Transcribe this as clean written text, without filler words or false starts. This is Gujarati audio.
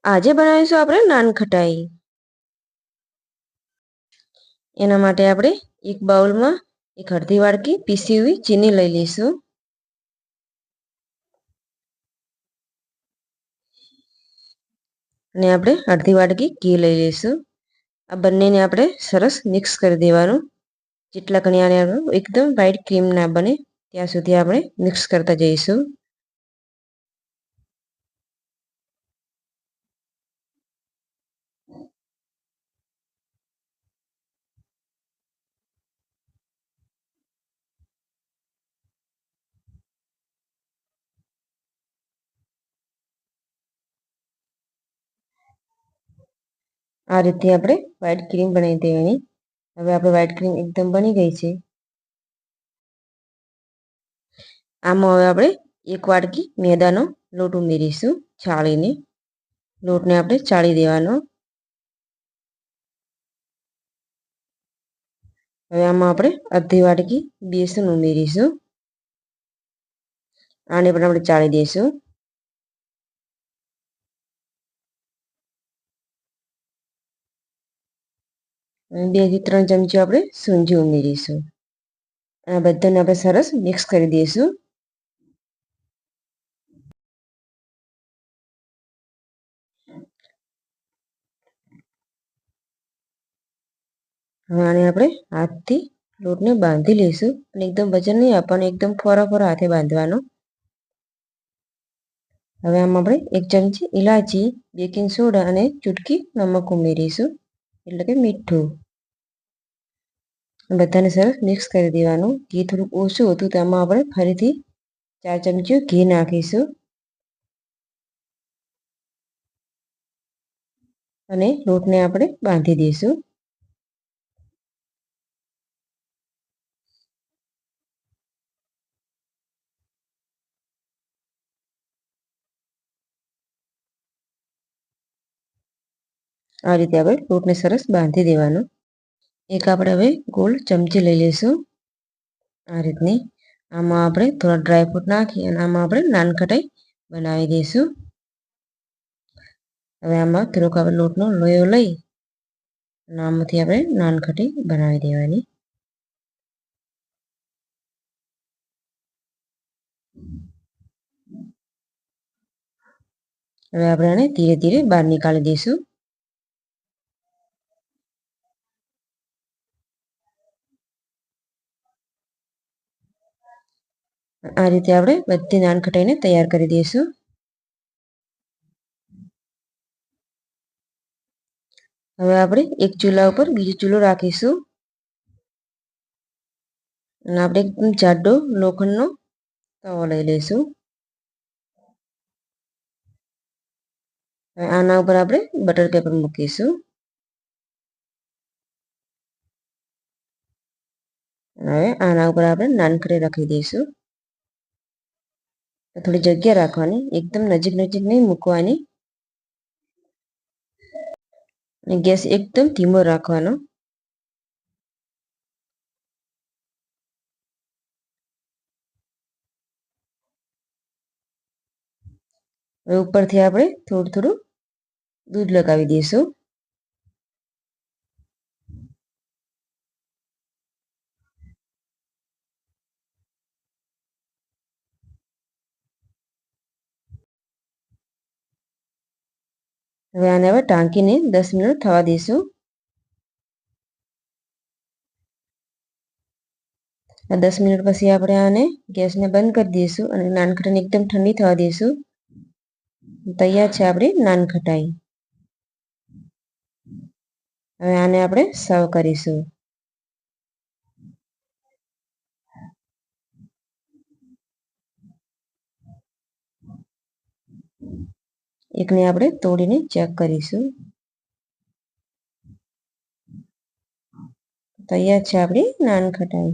આજે બનાવીશું આપણે નાનખટાઈ। એના માટે આપણે એક બાઉલમાં એક અડધી વાડકી પીસી હુઈ ચીની લઈ લઈશું અને આપણે અડધી વાડકી ઘી લઈ લઈશું। આ બંનેને આપણે સરસ મિક્સ કરી દેવાનું। જેટલા ઘણી આને એકદમ વ્હાઈટ ક્રીમ ના બને ત્યાં સુધી આપણે મિક્સ કરતા જઈશું। આ રીતે આપણે વ્હાઈટ ક્રીમ બનાવી દેવાની। હવે આપણે વ્હાઈટ ક્રીમ એકદમ બની ગઈ છે। આમાં હવે આપણે એક વાડકી મેદાનો લોટ ઉમેરીશું ચાળીને। લોટને આપણે ચાળી દેવાનો। હવે આમાં આપણે અડધી વાડકી બેસન ઉમેરીશું। આને પણ આપણે ચાળી દઈશું। 2 થી 3 ચમચી આપણે સૂંજી ઉમેરીશું। આ બધાને આપણે સરસ મિક્સ કરી દઈશું। હવે આને આપણે હાથથી લોટને બાંધી લઈશું અને એકદમ વજન નહીં આપવાનું, એકદમ ફોરા હાથે બાંધવાનો। હવે આમાં આપણે 1 ચમચી ઇલાયચી, બેકિંગ સોડા અને ચૂટકી નમક ઉમેરીશું, એટલે કે મીઠું। બધાને સરસ મિક્સ કરી દેવાનું। ઘી થોડુંક ઓછું હતું તો આમાં આપણે ફરીથી 4 ચમચીઓ ઘી નાખીશું અને લોટને આપણે બાંધી દઈશું। આ રીતે આપણે લોટને સરસ બાંધી દેવાનો। એક આપણે હવે ગોળ ચમચી લઈ લઈશું આ રીતની। આમાં આપણે થોડા ડ્રાયફ્રૂટ નાખી અને આમાં આપણે નાનખટાઈ બનાવી દઈશું। હવે આમાં થોડોક આપણે લોટનો લોયો લઈ અને આમાંથી આપણે નાનખટાઈ બનાવી દેવાની। હવે આપણે આને ધીરે ધીરે બહાર નીકાળી દઈશું। આ રીતે આપણે બધી નાનખટાઈને તૈયાર કરી દઈશું। હવે આપણે એક ચૂલા ઉપર બીજો ચૂલો રાખીશું અને આપણે એકદમ જાડો લોખંડનો તવો લઈ લઈશું। આના ઉપર આપણે બટર પેપર મૂકીશું। હવે આના ઉપર આપણે નાનખટાઈ રાખી દઈશું। થોડી જગ્યા રાખવાની, એકદમ નજીક નહીં મૂકવાની અને ગેસ એકદમ ધીમો રાખવાનો। હવે ઉપરથી આપણે થોડું દૂધ લગાવી દઈશું। હવે આને હવે ઢાંકીને 10 મિનિટ થવા દઈશું। 10 મિનિટ પછી આપણે આને ગેસને બંધ કરી દઈશું અને નાનખટાઈને એકદમ ઠંડી થવા દઈશું। તૈયાર છે આપણી નાનખટાઈ। હવે આને આપણે સર્વ કરીશું। એકને આપણે તોડીને ચેક કરીશું। તૈયાર છે આપણી નાનખટાઈ।